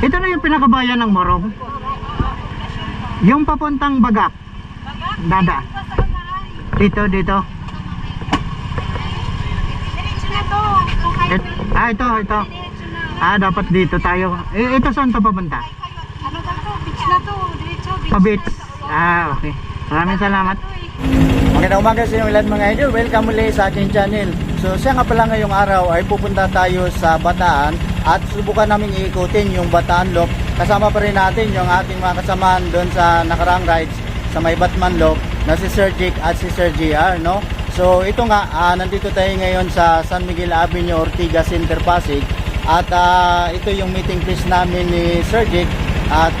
Ito na yung pinakabayan ng Morong. Yung papuntang Bagak. Dada. Dito. Diretso na to. Ito. Diretso na. Dapat dito tayo. Ito saan to papunta? Ano ba to? Beach na to. Diretso, Pa-beach. na to. Okay. Maraming salamat. Magandang umaga sa inyong lahat mga idol. Welcome muli sa aking channel. So siya nga pala ngayong araw ay pupunta tayo sa Bataan at subukan namin iikutin yung Bataan Loop. Kasama pa rin natin yung ating mga kasamahan doon sa nakaraang rides sa may Batman Loop na si Sir Jake at si Sir JR, no? So ito nga, nandito tayo ngayon sa San Miguel Avenue, Ortigas Center, Pasig. At ito yung meeting place namin ni Sir Jake. At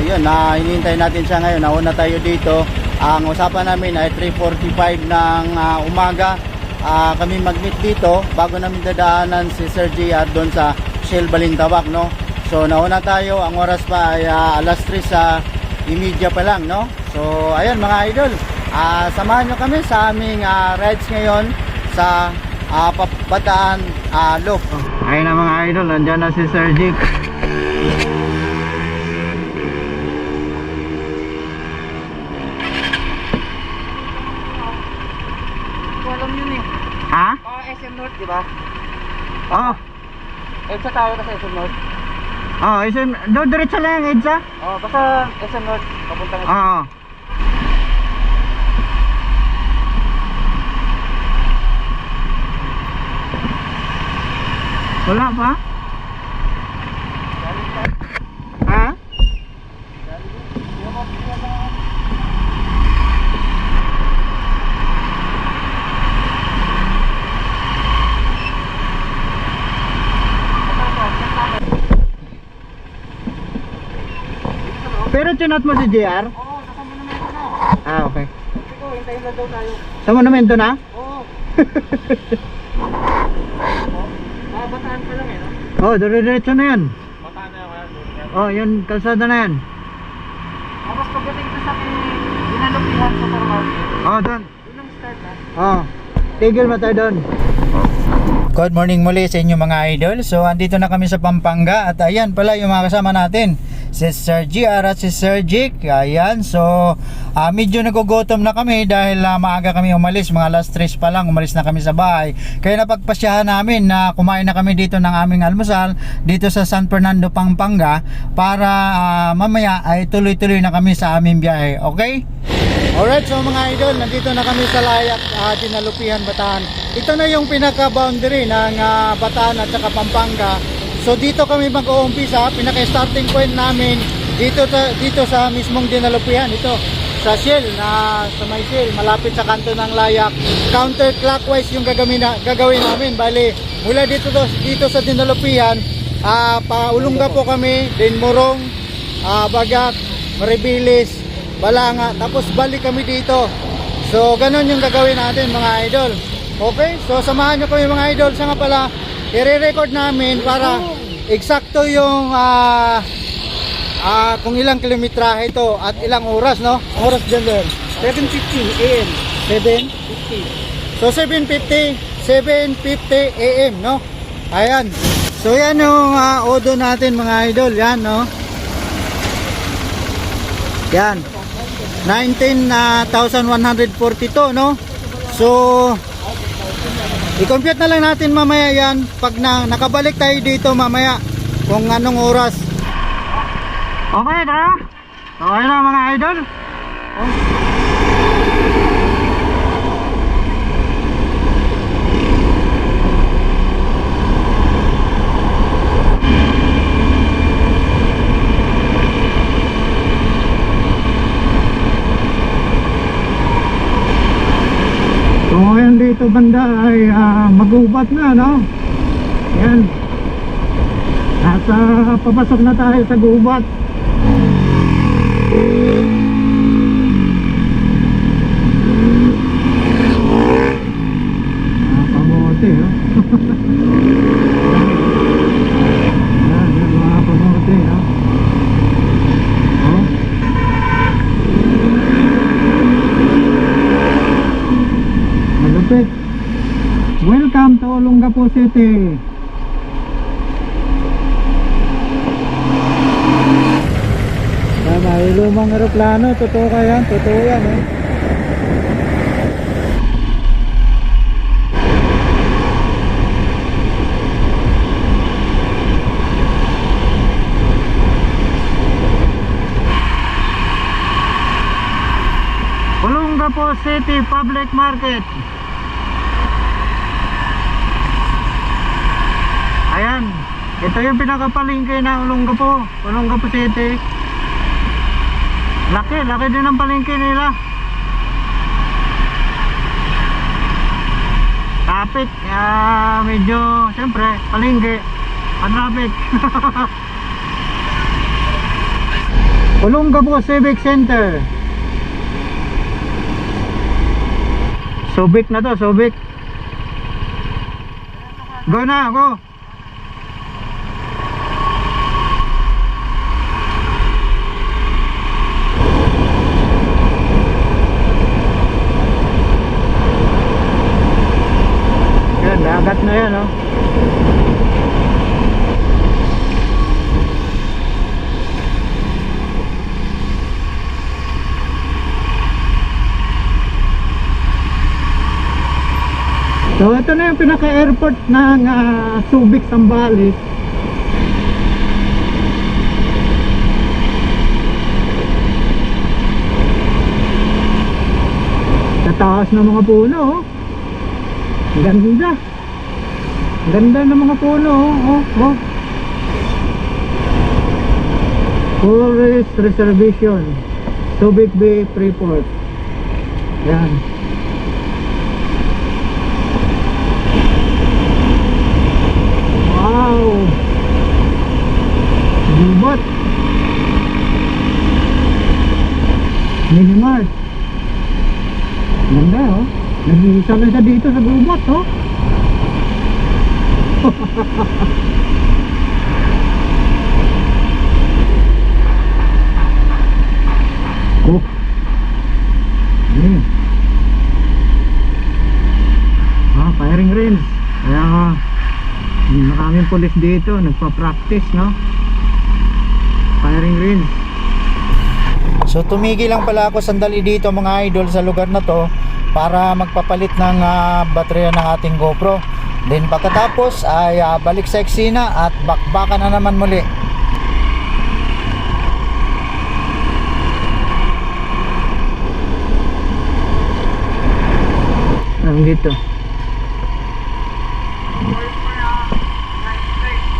yun, hinihintay natin siya ngayon. Nauna tayo dito. Ang usapan namin ay 3:45 ng umaga. Kami mag-meet dito bago namin dadaanan si Sir JR doon sa Shell Balintawak, no? So nauna tayo, ang oras pa ay alas 3:30 pa lang, no? So ayun mga idol, samahan nyo kami sa aming rides ngayon sa Bataan Loop. Ayun na mga idol, nandiyan na si Sir Jake. Alam yun eh. Ha? SM North, di ba? Oo. EDSA tayo kasi SM North. Doon diretso lang yung EDSA? Basta SM North, papunta na. Oo. Wala pa? Ha? Pero chinat mo si JR? Oo, sa Monumento na. Okay. Ito, hintayin lang daw tayo. Sa monumento na? Oo. Bataan pa lang eh, no? Diretso na yan. Bataan na yan. Yun, kalsada na yan. Tapos pagdating ko sa Dinalupihan Supermarket, Doon. yun ang start na. Tigil mo tayo doon. Good morning muli sa inyo mga idol. So andito na kami sa Pampanga at ayan pala yung mga kasama natin, si Sir JR at si Sir Jake. Ayan, so medyo nagugutom na kami dahil maaga kami umalis, mga alas 3 pa lang umalis na kami sa bahay. Kaya napagpasyahan namin na kumain na kami dito ng aming almusal dito sa San Fernando, Pampanga para mamaya ay tuloy-tuloy na kami sa aming biyahe. Okay? Alright, so mga idol, nandito na kami sa Layak, Dinalupihan, Bataan. Ito na yung pinaka-boundary ng Bataan at saka Pampanga. So dito kami mag-uumpisa, pinaka-starting point namin dito sa mismong Dinalupihan. Ito, sa Shell, sa may Shell, malapit sa kanto ng Layak. Counterclockwise yung gagawin namin. Bali, mula dito sa Dinalupihan, paulungga po kami, din Morong, Bagak, Maribilis, Balanga, tapos balik kami dito. So ganun yung gagawin natin mga idol. Okay, so samahan nyo kami mga idol. Sa nga pala, i-record namin para eksakto yung kung ilang kilometrahe ito at ilang oras, no? Oras dyan doon 7:50 AM. 7:50. So 7:50 AM, no? Ayan. So yan yung odo natin mga idol. Yan, no? Yan 19,142, no? So i-compute na lang natin mamaya yan pag nakabalik tayo dito mamaya kung anong oras. Okay, tara. Okay na mga idol. So ngayon dito banda ay magubat na, no? Yan. At papasok na tayo sa gubat. Pamote, oh. Yan mga pamote, oh. Malupit. Welcome to Olongapo City. lumang eroplano, totoo ka yan, totoo yan eh. Olongapo City Public Market. Ayan, ito yung pinakapalengke ng Olongapo City. Laki din ang palengke nila. Traffic, medyo, siyempre, palengke, traffic. Olongapo Civic Center. Subic na to, Subic. Go na, go. Yan, dagat na yan, oh. So ito na yung pinaka-airport ng Subic, Zambales. Sa taas ng mga puno, oh. Ganda. Ganda ng mga puno, oh. Forest Reservation, Subic Bay Freeport. Yan. Wow! Gubat! Minimart! Ganda, oh! Nag-iisa lang siya dito sa gubat, oh! Oh! Firing range. Kaya maraming pulis dito nagpa-practice, no? Firing range. So tumigil lang pala ako sandali dito mga idol sa lugar na to para magpapalit ng baterya ng ating GoPro. Then pagkatapos ay balik sa eksena at bakbakan na naman muli. Dito.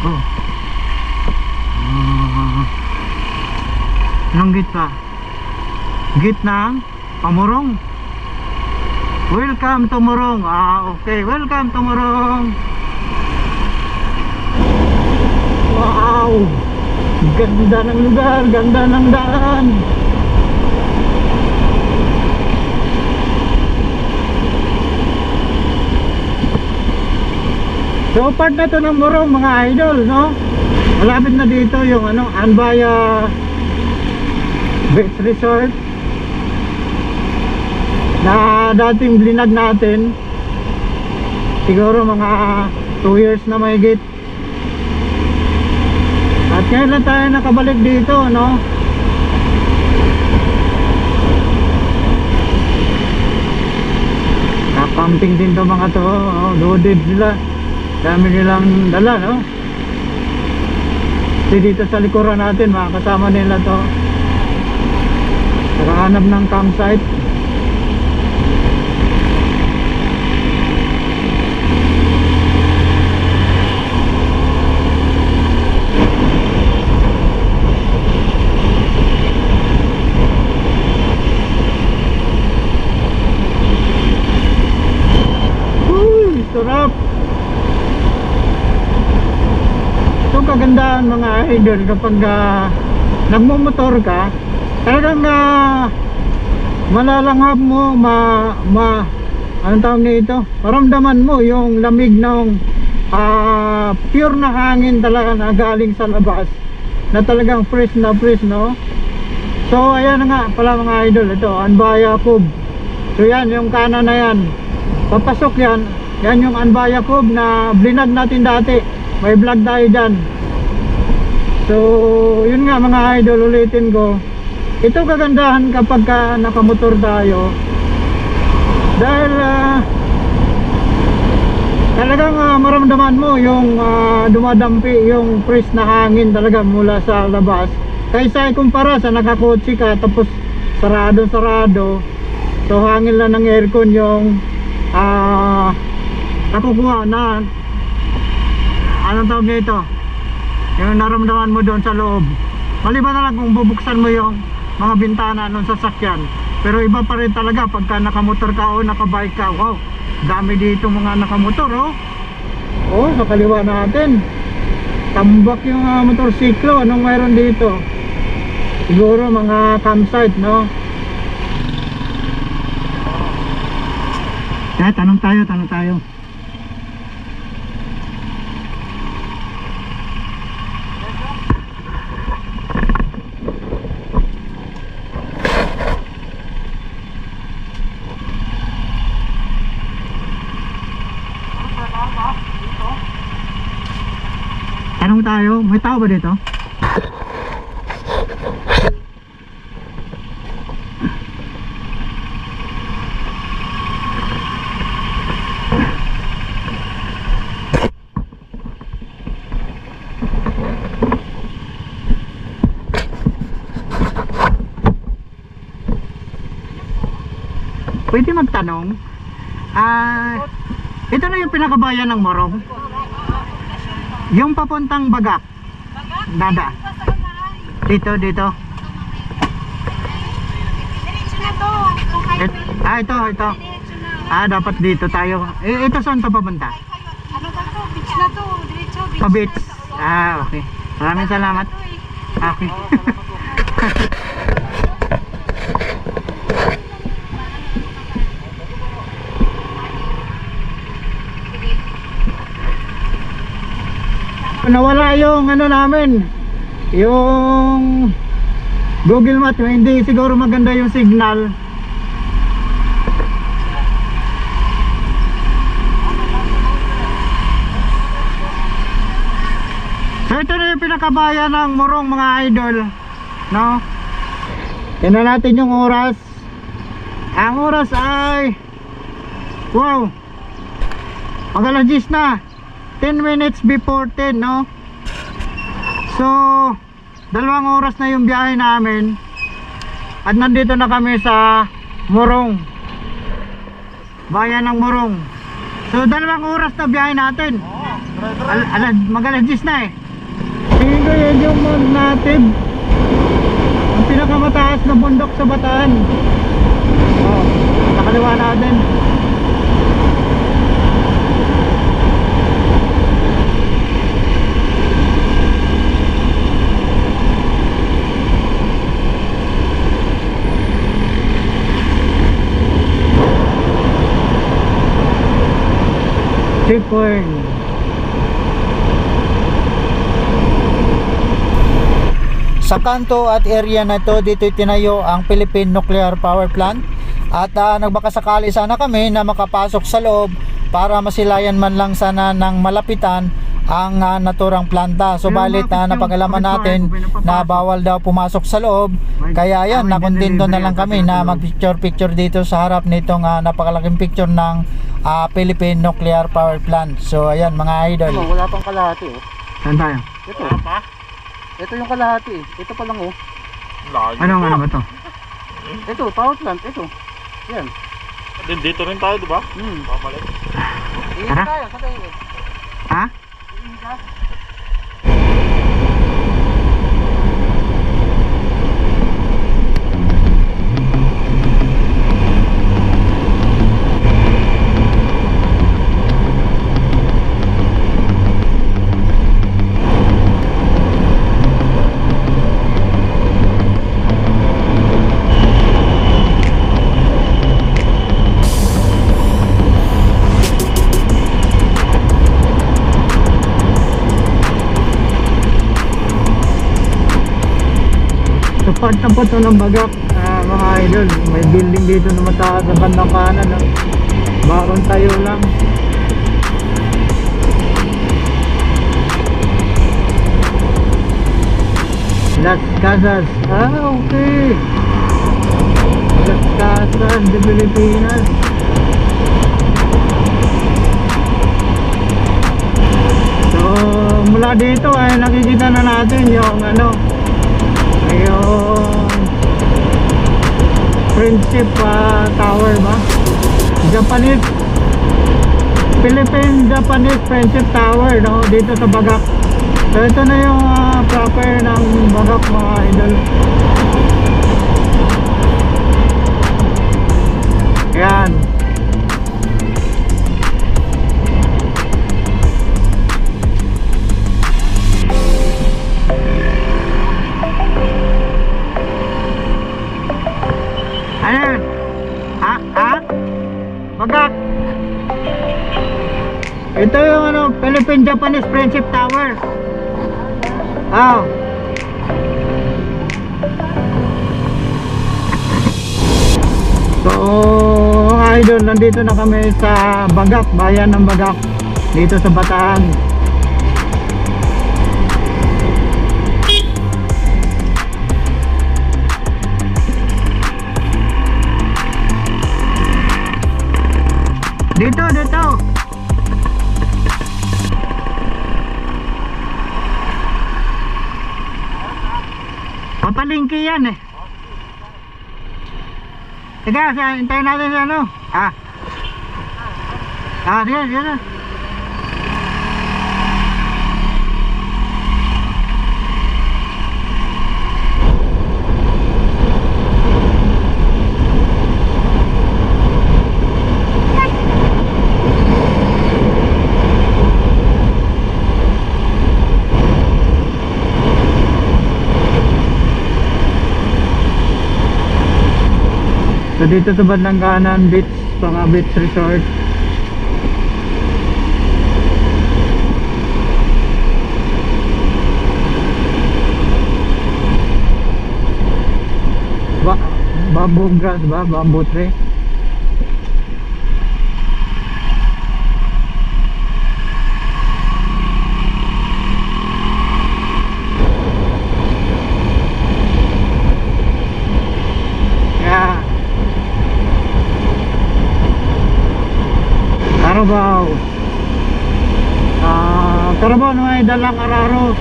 Oh. Anong gitna? Gitna Pamurong. Welcome to Murong. Okay. Welcome to Murong. Wow. Ganda ng lugar. Ganda ng daan. So part na to ng Murong mga idol, no? Malapit na dito yung Anbaya Beach Resort na dating blinag natin. Siguro mga 2 years na mahigit. At ngayon lang tayo nakabalik dito, no? Camping din to mga to, loaded sila. Dami nilang dala, no? Kasi dito sa likuran natin makakasama nila to. Nakahanap ng campsite. Sarap. Ito kagandahan mga idol kapag nagmumotor ka, talagang malalanghap mo, anong tawag nito, maramdaman mo yung lamig ng pure na hangin talaga na galing sa labas, na talagang fresh na fresh, no? So ayan na nga pala mga idol, ito Anbaya Cove. So yan yung kanan na yan, papasok yan. Yan yung Anbaya Cove na blinag natin dati. May vlog tayo dyan. So yun nga mga idol, ulitin ko, ito kagandahan kapag nakamotor tayo, dahil talagang maramdaman mo yung dumadampi yung fresh na hangin talaga mula sa labas, kaysa ikumpara sa nakakotse ka tapos sarado, so hangin lang ng aircon yung nakukuha na, anong tawag nito, yung naramdaman mo doon sa loob. Maliban na lang kung bubuksan mo yung mga bintana ng sasakyan, pero iba pa rin talaga pagka nakamotor ka o nakabike ka. Wow, dami dito mga nakamotor, oh, sa kaliwa natin tambak yung motorsiklo. Anong mayroon dito? Siguro mga campsite, no? Kaya tanong tayo. Tanong tayo, may tao ba dito? Pwede magtanong. Ito na yung pinakabayan ng Morong. Yung papuntang Bagak. Dada. Dito. Diretso na to. Kung highway. Ito. Diretso na. Dapat dito tayo. Ito saan to papunta? Ano ba to? Beach na to. Diretso. Pa-beach. na to. Okay. Maraming salamat. Ito eh. Okay. Nawala yung ano namin, yung Google Maps, hindi siguro maganda yung signal. So ito na yung pinakabayan ng Morong, mga idol, no? Tingnan natin yung oras. Ang oras ay wow, mag-alas 10 na, 10 minutes before 10, no? So 2 oras na yung biyahe namin at nandito na kami sa Morong, bayan ng Morong. So 2 oras na biyahe natin. Mag-alas 10 na eh. Tingin ko yun yung native, ang pinakamataas na bundok sa Bataan. Nakaliwa natin. Checkpoint. Sa kanto at area na to, dito tinayo ang Philippine Nuclear Power Plant at nagbakasakali sana kami na makapasok sa loob para masilayan man lang sana ng malapitan ang naturang planta. So balit napag-alaman natin na bawal daw pumasok sa loob, kaya yan, nakontento na lang kami na mag-picture dito sa harap nitong napakalaking picture ng Philippine Nuclear Power Plant. So ayan mga idol. Wala pang kalahati oh. Saan tayo? Ito. Ito yung kalahati eh. Ito pa lang oh. Ano ba to? Ito, power plant. Ito. Yan. Dito rin tayo, di ba? Pamalik. Tara. Tayo, sa tayo eh. Ha? Tapat to ng Bagak, mga idol. May building dito na mataas sa bandang kanan, no? Baron tayo lang. Las Casas. Okay. Las Casas de Pilipinas. So, mula dito ay nakikita na natin yung yung Friendship Tower ba? Philippine-Japanese Friendship Tower, no? Dito sa Bagak. So ito na yung proper ng Bagak, mga idol. Yan. Ayan. Bagak. Ito yung Philippine-Japanese Friendship Tower. Oh. So, idol, nandito na kami sa Bagak, bayan ng Bagak, dito sa Bataan. Dito. Papalingki yan eh. Sige, hintayin natin si sige. So dito sa bandang kanan, beach, mga beach resort. Bamboo grass ba? Bamboo tree. Carabao no ay dalang araro.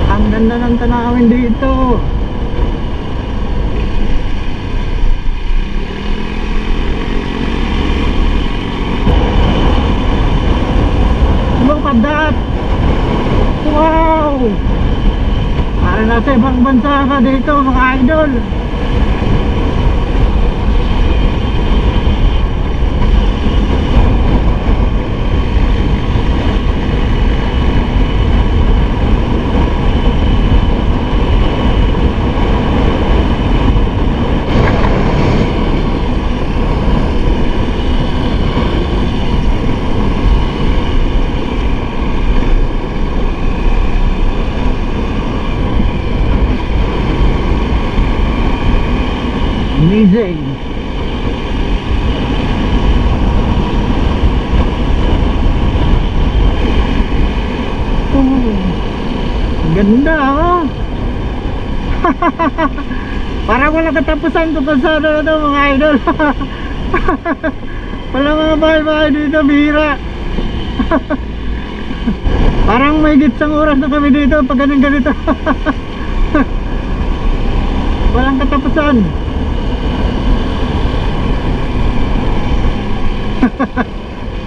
Ang ganda ng tanawin dito. That. Wow! Para nasa ibang bansa ka dito, mga idol. Amazing. Ganda oh. Parang wala katapusan to pasada na to, mga idol. Wala mga bahay-bahay dito, bihira. Parang may gitsang oras na kami dito pag ganito. Walang katapusan.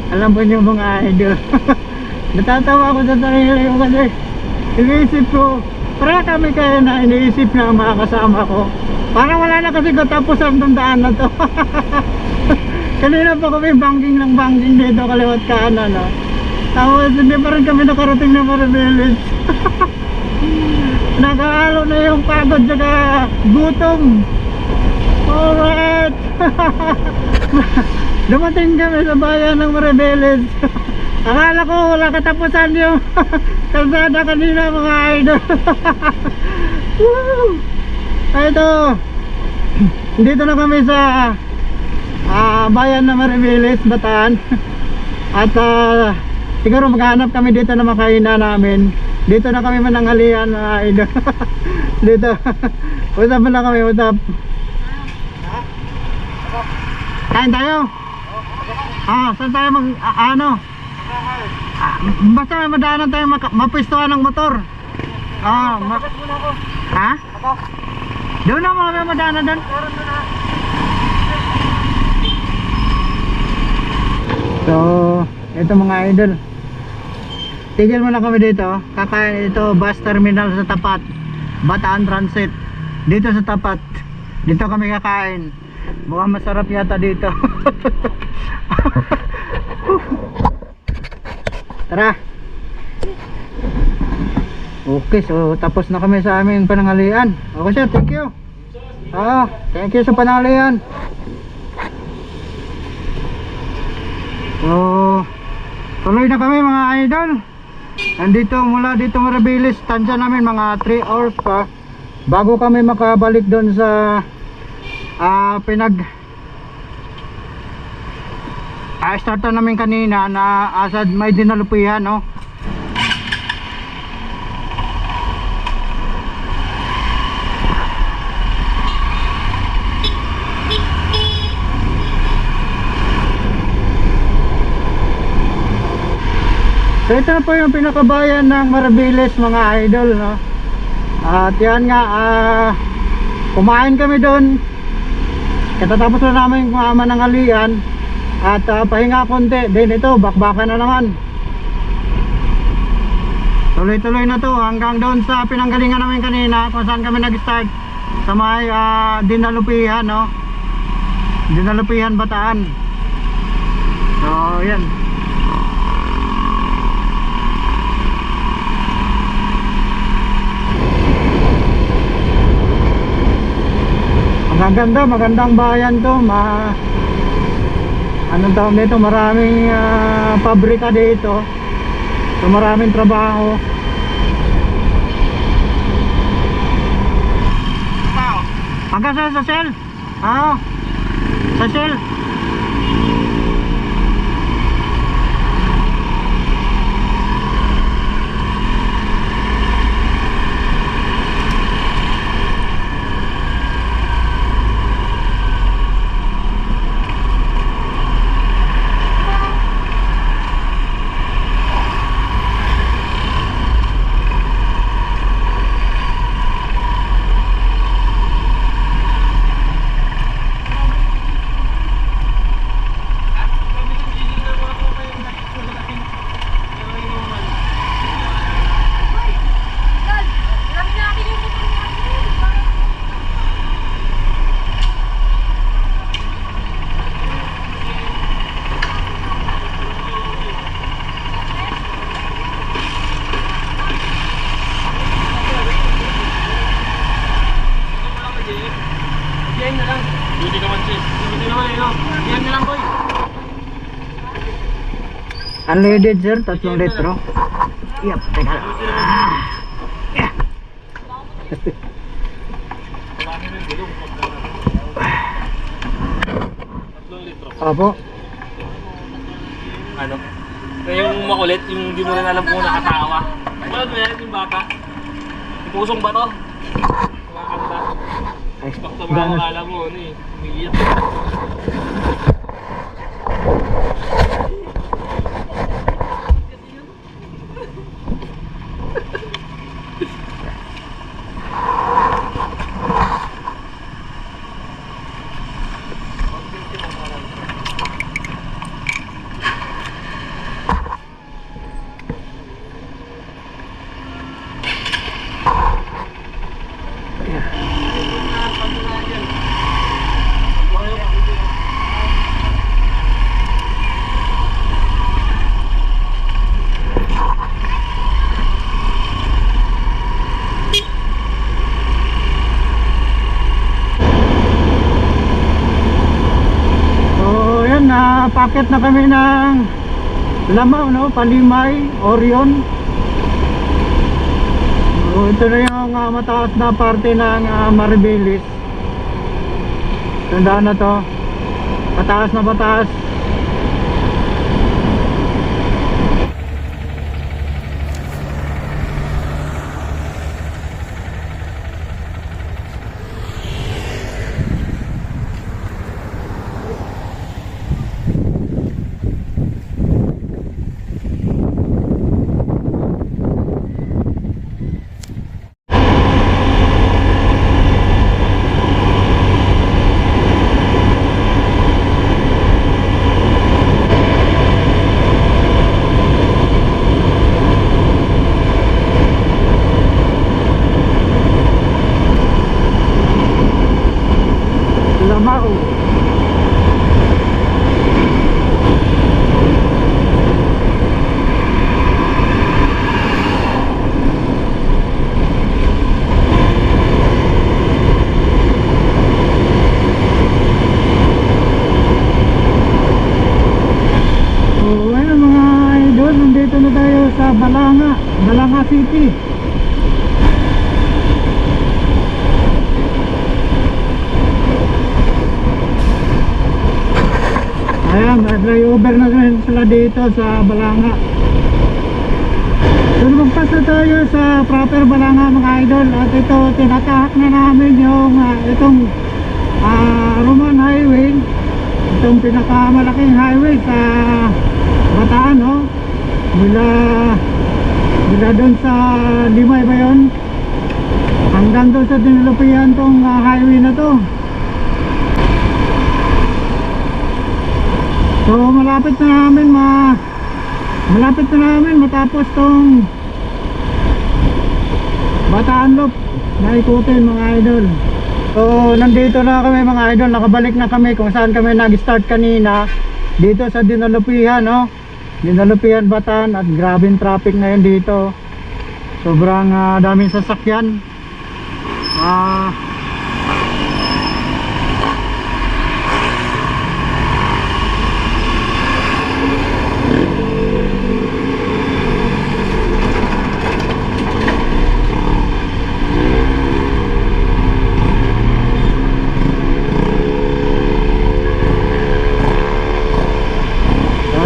Alam po niyo, mga idol. Natatawa ako sa sarili ko kasi iniisip ko, para kami kayo na iniisip na mga kasama ko. Parang wala na kasi katapusan tong daan na to. Kanina pa kami banking dito kaliwat kanan, no? Tapos hindi pa rin kami nakarating na Maribeles. Nakahalo na yung pagod saka gutom. Alright. Dumating kami sa bayan ng Maribeles. Akala ko wala katapusan yung kalsada kanina mga idol. Woo! Ito. Dito na kami sa bayan ng Maribeles, Bataan. At siguro maghanap kami dito na makainan namin. Dito na kami mananghalian mga idol. Dito. Usap na kami, usap. Kain tayo? Saan tayo ano? Basta may madaanan tayo mapwestuhan ng motor. Ha? Doon na mga madaanan doon. So, ito mga idol. Tigil muna kami dito. Kakain ito bus terminal sa tapat. Bataan Transit. Dito sa tapat. Dito kami kakain. Mukhang masarap yata dito. Tara. Okay, so tapos na kami sa aming pananghalian. Okay sir, thank you. Thank you sa pananghalian. So, tuloy na kami mga idol. Nandito mula dito Maribeles, tansya namin mga 3 hours pa bago kami makabalik doon sa startan namin kanina na asad may dinalupihan, no? So ito na po yung pinakabayan ng Maribeles mga idol, no? At yan nga, kumain kami doon. Katatapos na namin mananghalian at pahinga konti. Then ito, bakbakan na naman. Tuloy-tuloy na to hanggang doon sa pinanggalingan namin kanina kung saan kami nag-start sa may dinalupihan, no? Dinalupihan Bataan. So yan. Magandang bayan to. Anong tawag dito? Maraming pabrika dito. So maraming trabaho. Hanggang sa Shell? Sa Shell. Unleaded sir, 3 litro. Yep, teka lang. Yeah. Opo. Ano? Yung makulit, yung di mo rin alam kung nakatawa. Manood mo yan, yung bata. Yung pusong bato. Kumakanta. Ay, Bakit ba akala mo, ano eh, umiiyak. packet na kami ng Lamaw, no? Palimay, Orion. So, ito na yung mataas na parte ng Maribeles. Tandaan na to. Pataas na pataas. Lamaw. So, ayun mga idol, nandito na tayo sa Balanga City. Ayan, flyover na rin sila dito sa Balanga. So, magpasa tayo sa proper Balanga mga idol. At ito, tinatahak na namin yung itong Roman Highway. Itong pinakamalaking highway sa Bataan, no? Mula doon sa Limay ba yun? Hanggang doon sa Dinulupian tong highway na to. So malapit na namin matapos tong Bataan Loop na ikutin mga idol. So nandito na kami mga idol, nakabalik na kami kung saan kami nag-start kanina, dito sa Dinalupihan, no? Dinalupihan Bataan, at grabing traffic ngayon dito. Sobrang daming sasakyan.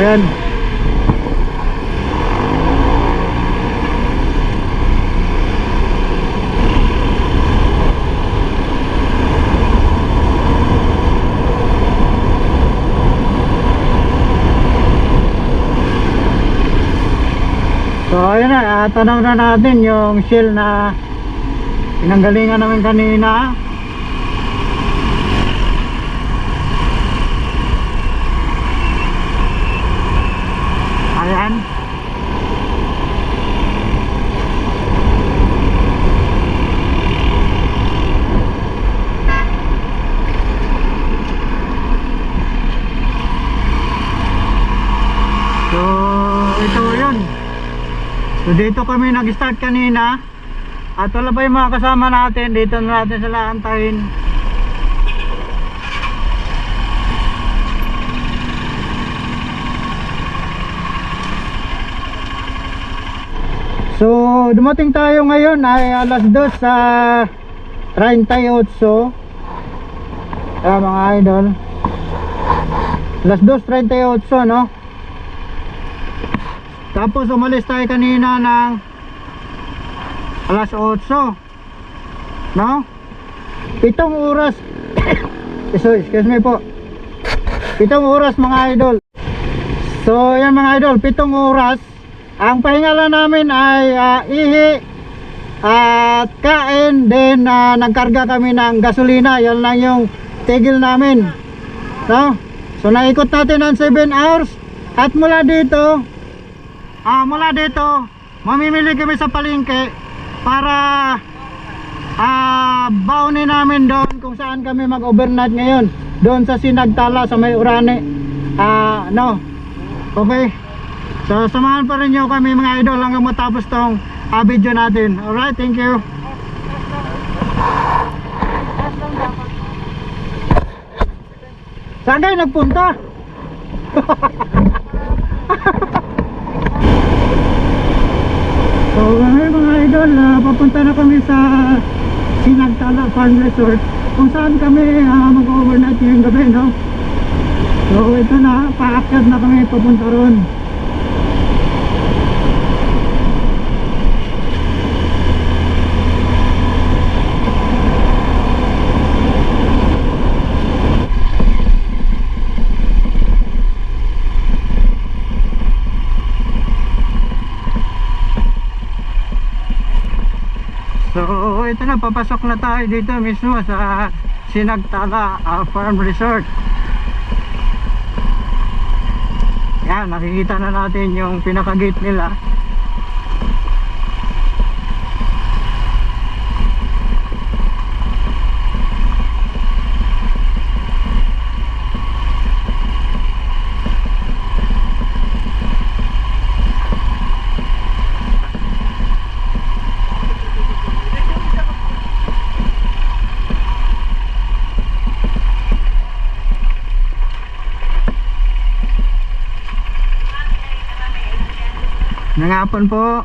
Ayan. So ayun na, tanong na natin yung shell na pinanggalingan namin kanina. Ayan. So ito yun. So dito kami nag-start kanina. At wala pa yung mga kasama natin. Dito na natin sila antayin. So dumating tayo ngayon ay alas 2 sa 38. Mga idol, alas 2:38, no? Tapos umalis tayo kanina ng alas 8, no? 7 oras. Excuse me po, 7 oras mga idol. So yan mga idol, 7 oras. Ang pahinga lang namin ay ihi at kain, then nagkarga kami ng gasolina. Yan lang yung tigil namin, no? So naikot natin ng 7 hours. At mula dito mamimili kami sa palengke para baunin namin doon kung saan kami mag-overnight ngayon, doon sa Sinagtala sa may Urane. No? Okay, so samahan pa rin nyo kami mga idol hanggang matapos tong video natin. Alright, thank you. Saan kayo nagpunta? So ngayon mga idol, papunta na kami sa Sinagtala Farm Resort kung saan kami mag-overnight ngayong gabi, no? So ito na, paakyat na kami papunta ron. So ito na, papasok na tayo dito mismo sa Sinagtala Farm Resort. Yan, nakikita na natin yung pinaka-gate nila. Nangapon po.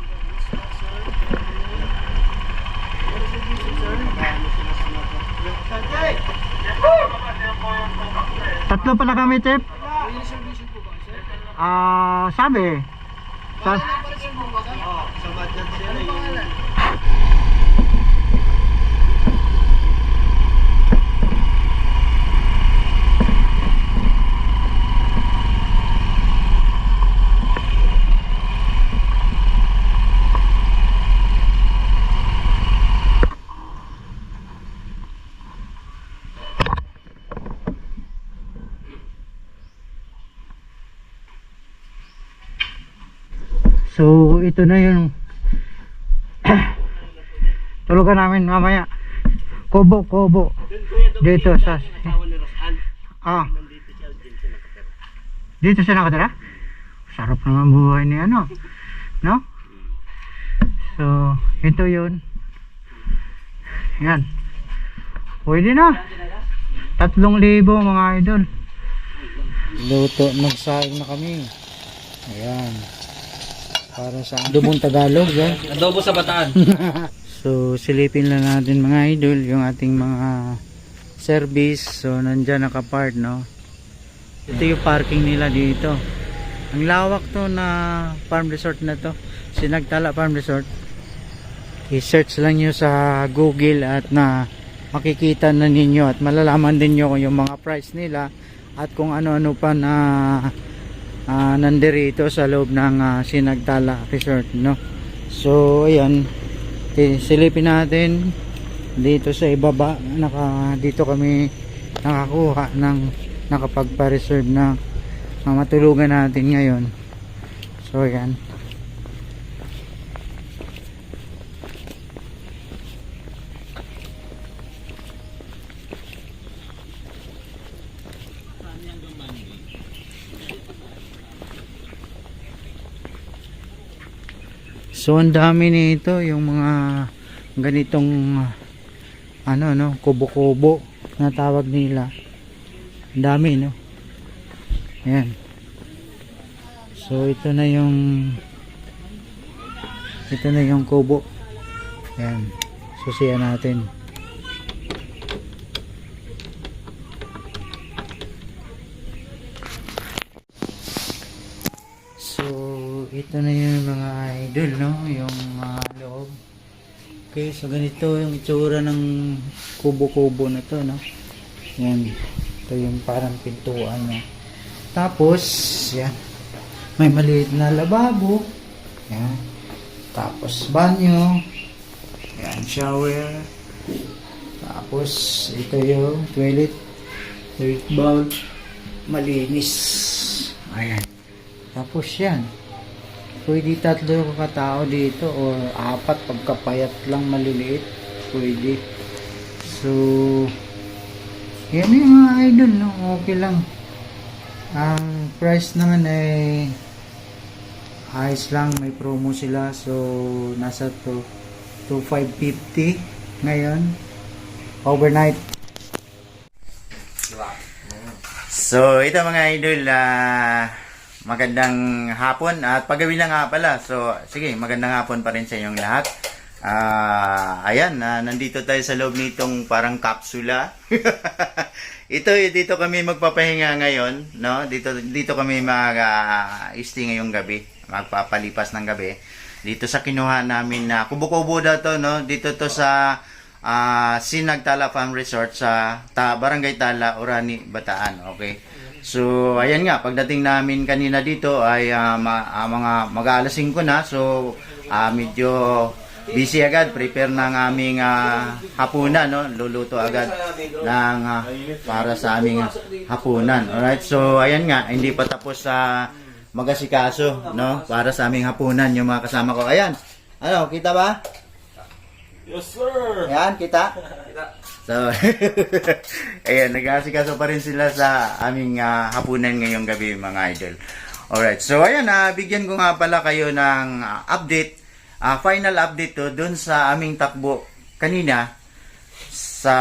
Tatlo pala kami, Chip. Sabi. So ito na yung tulugan namin mamaya. Kubo dito sa dito siya nakatira. Sarap naman buhay ni ano, no? So ito yun. Yan, pwede na. 3,000 mga idol. Luto, nagsaing na kami. Ayan, para sa adobong Tagalog yan. Adobo sa bataan. So silipin lang natin mga idol yung ating mga service. So nandyan nakapark, no? Ito yung parking nila dito. Ang lawak to na farm resort na to, Sinagtala Farm Resort. I-search lang nyo sa Google at na makikita na ninyo at malalaman din nyo kung yung mga price nila at kung ano-ano pa na nandirito sa loob ng Sinagtala Resort, no? So ayan, silipin natin dito sa ibaba. Dito kami nakakuha ng nakapagpa-reserve na matulugan natin ngayon. So ayan, so ang dami nito, yung mga ganitong ano, no, kubo-kubo na tawag nila. Ang dami, no? Ayan. So ito na yung kubo. Ayan, susiyan natin. So ito na yung mga idol, no, yung mga loob. Okay, so ganito yung itsura ng kubo-kubo na to, no. Yan, ito yung parang pintuan, no. Tapos yan, may maliit na lababo. Yan, tapos banyo. Yan, shower. Tapos ito yung toilet bowl, malinis. Ayan. Tapos yan, pwede 3 katao dito or 4 pagkapayat lang maliliit, pwede. So yan yung mga idol, no? Okay lang. Ang price naman ay ayos lang, may promo sila. So nasa to 550 ngayon overnight. So, ito mga idol, magandang hapon at paggabi na nga pala. So, sige, magandang hapon pa rin sa inyong lahat. Ayan, nandito tayo sa loob nitong parang kapsula. Dito kami magpapahinga ngayon, no? Dito kami mag-stay ngayong gabi, magpapalipas ng gabi. Dito sa kinuha namin na kubo-kubo daw to, no? Dito to sa Sinagtala Farm Resort sa Barangay Tala, Orani, Bataan. Okay. So, ayan nga, pagdating namin kanina dito ay mga mag-aalas 5 na. So, medyo busy agad, prepare ng aming hapunan, no? Luluto agad ng para sa aming hapunan. Alright, so ayan nga, hindi pa tapos sa mag-asikaso, no? Para sa aming hapunan yung mga kasama ko. Ayan. Ano, kita ba? Yes, sir! Ayan, kita? So, ayan, nag-asikaso pa rin sila sa aming hapunan ngayong gabi, mga idol. Alright, so ayan, bigyan ko nga pala kayo ng update. Final update to dun sa aming takbo kanina sa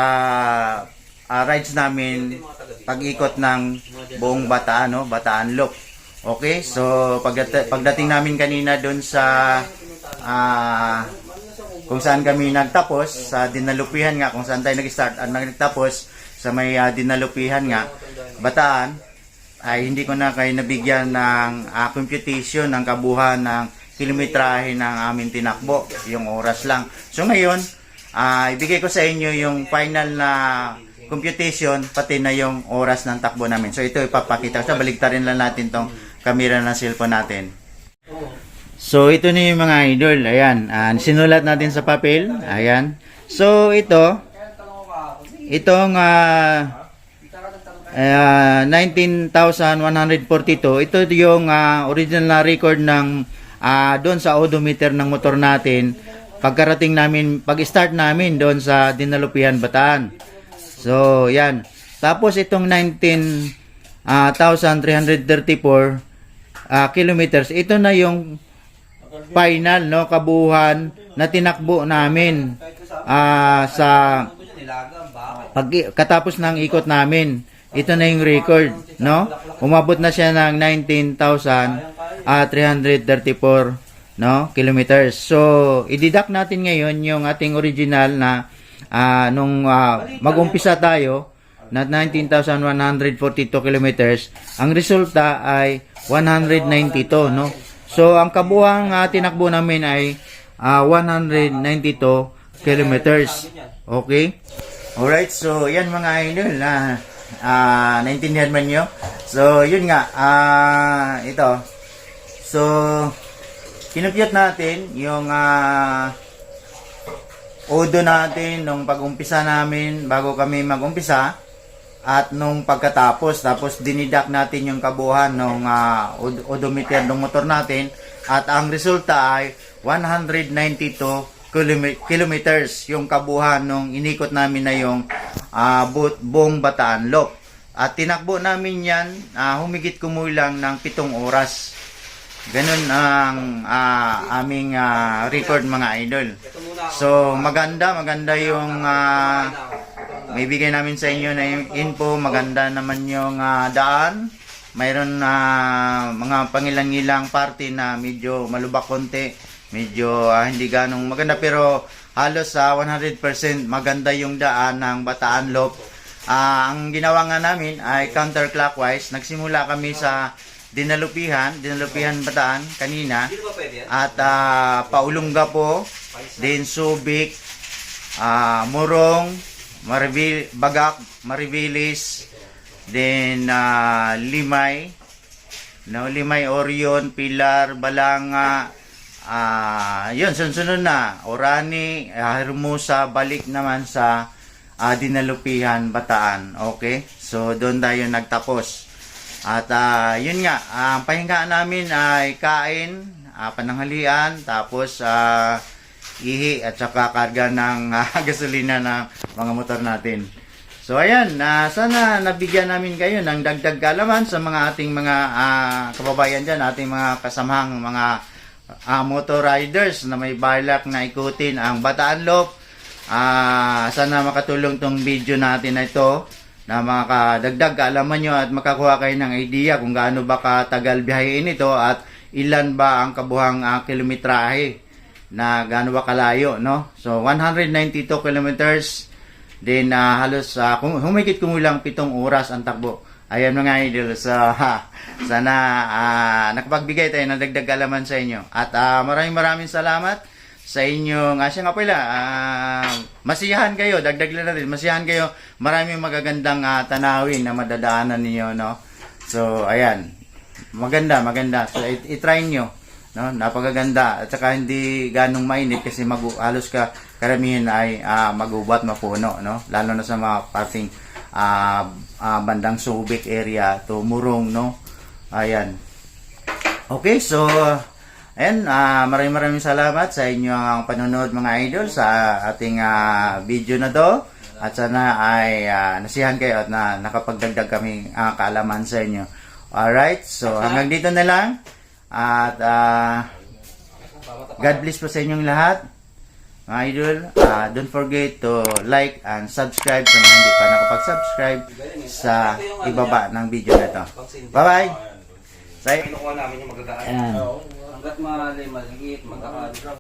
rides namin pag-ikot ng buong Bataan, no? Bataan Loop. Okay, so pagdating namin kanina dun sa kung saan kami nagtapos sa Dinalupihan nga, kung saan tayo nag-start at nagtapos sa may Dinalupihan nga, Bataan, ay hindi ko na kayo nabigyan ng computation ng kabuuan ng kilometrahe ng aming tinakbo, yung oras lang. So ngayon, ibigay ko sa inyo yung final na computation, pati na yung oras ng takbo namin. So ito ipapakita ko. Baligtarin lang natin tong camera ng cellphone natin. So ito na yung mga idol. Ayan, sinulat natin sa papel. Ayan. So itong 19,142, ito yung original na record ng doon sa odometer ng motor natin pagkarating namin, pag-start namin doon sa Dinalupihan, Bataan. So, yan. Tapos itong 19,334 kilometers, ito na yung final, no, kabuuan na tinakbo namin sa katapos ng ikot namin. Ito na yung record, no? Umabot na siya ng 19,334 no, kilometers. So, i-deduct natin ngayon yung ating original na nung mag-umpisa tayo na 19,142 kilometers. Ang resulta ay 192, no? So, ang kabuuang tinakbo namin ay 192 kilometers. Okay? Alright, so yan mga idol, naintindihan man nyo? So, yun nga, ito. So, kinumpute natin yung odo natin nung pag-umpisa namin, bago kami mag-umpisa, at nung pagkatapos, tapos dinidak natin yung kabuuan ng odometer ng motor natin, at ang resulta ay 192 kilometers yung kabuuan nung inikot namin na yung buong Bataan Loop. At tinakbo namin yan, humigit kumulang ng 7 oras. Ganun ang aming record, mga idol. So maganda yung may bigay namin sa inyo na info. Maganda naman yung daan. Mayroon mga pangilang-ilang parte na medyo malubak konti, medyo hindi ganong maganda, pero halos 100% maganda yung daan ng Bataan Loop. Ang ginawa nga namin ay counterclockwise. Nagsimula kami sa Dinalupihan Bataan kanina, at Paulungga po, then Subic, Morong, Bagak, Marivilis, then Limay, Orion, Pilar, Balanga, yun, sunod na Orani, Hermosa, balik naman sa Dinalupihan, Bataan. Okay, so doon tayo nagtapos. At yun nga, ang pahingaan namin ay kain, pananghalian, tapos ihi at saka karga ng gasolina ng mga motor natin. So ayan, sana nabigyan namin kayo ng dagdag kaalaman sa mga ating mga kababayan dyan, ating mga kasamahang mga motor riders na may balak na ikutin ang Bataan Loop. Sana makatulong tong video natin na ito na makadagdag kaalaman nyo at makakuha kayo ng idea kung gaano ba katagal biyahin ito at ilan ba ang kabuhang kilometrahe na gaano ba kalayo, no? So 192 kilometers din, halos humigit kumulang 7 oras ang takbo. Ayan mga idol, so sana nakapagbigay tayo ng dagdag kaalaman sa inyo at maraming salamat sa inyong siya nga pala, masiyahan kayo, dagdag lang natin, masiyahan kayo, maraming magagandang tanawin na madadaanan niyo, no? So ayan, maganda, so i-try nyo, no? Napakaganda at saka hindi ganong mainit kasi halos karamihan ay magubat, mapuno, no? Lalo na sa mga parting bandang Subic area to Murong, no? Ayan. Okay, so ayan, maraming salamat sa inyong panonood mga idol sa ating video na to at sana ay nasiyahan kayo at nakapagdagdag kami kaalaman sa inyo. Alright, so hanggang dito na lang at God bless po sa inyong lahat mga idol. Don't forget to like and subscribe sa mga hindi pa nakapag-subscribe sa ibaba ng video na to. Bye-bye! Kinukuha namin yung magagaan. Ayan. Hanggat maliit, magkakadrop.